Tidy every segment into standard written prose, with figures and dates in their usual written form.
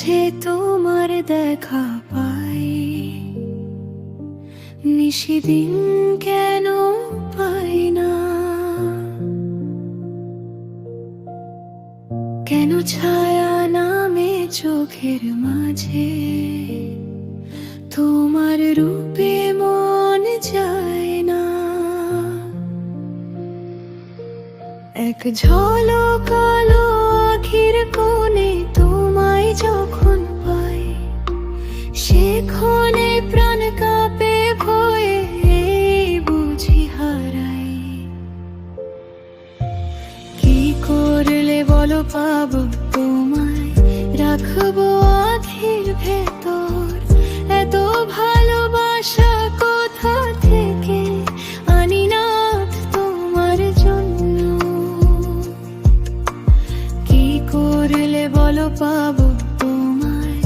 মাঝে তোমার দেখা পাই, নিশিদিন কেন পাই না? কেন ছায়া নামে চোখের মাঝে, তোমার রূপে মন যায় না? এক ঝলক আলো আখির কোণে তোমায় যখন পাই, সেক্ষণে প্রাণ কাঁপে ভয়ে বুঝি হারাই। কি করলে বলো পাবো তোমায়, রাখবো আখির ভেতর? এত ভালোবাসা কোথা থেকে আনি না তোমার জন্য? কি করলে বলো পাবো তোমায়,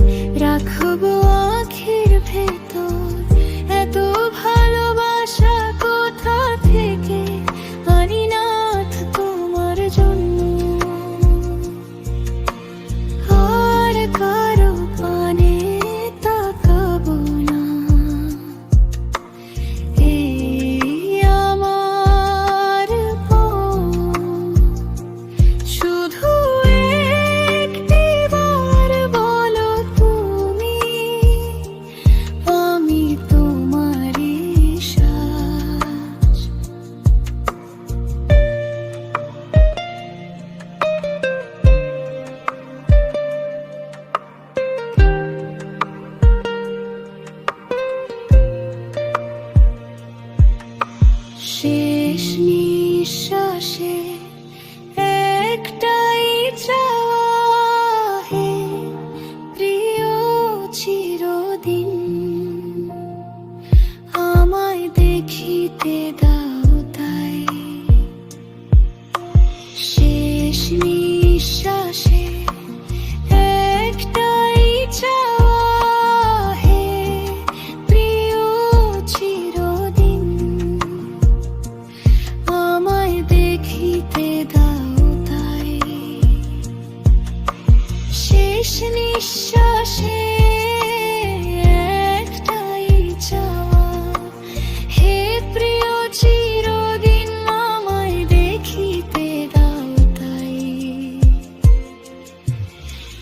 রাখবো আখির ভেতর? এত ভালোবাসা কোথা থেকে আনি না তোমার জন্য? আর কারো পানে তাকাবো না, এই আমার পণ। শুধু একটিবার বলো তুমি, আমি তোমারই শ্বাস। শেষ নিঃশ্বাসে একটাই চাওয়া, হে প্রিয় চিরদিন আমায় দেখিতে দাও তাই। শেষ নিঃশ্বাসে একটাই চাওয়া, হে প্রিয় চিরদিন আমায় দেখিতে দাও তাই। শেষ নিঃশ্বাসে একটাই চাওয়া, হে প্রিয় চিরদিন আমায় দেখিতে দাও তাই।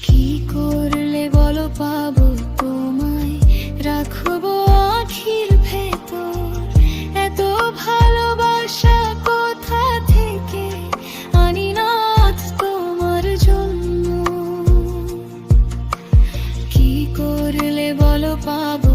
কি করলে বলো পাবো তোমায়, রাখবো আখির ভেতর? এত ভালোবাসা কোথা থেকে আনি না তোমার জন্য? কি করলে বলো পাবো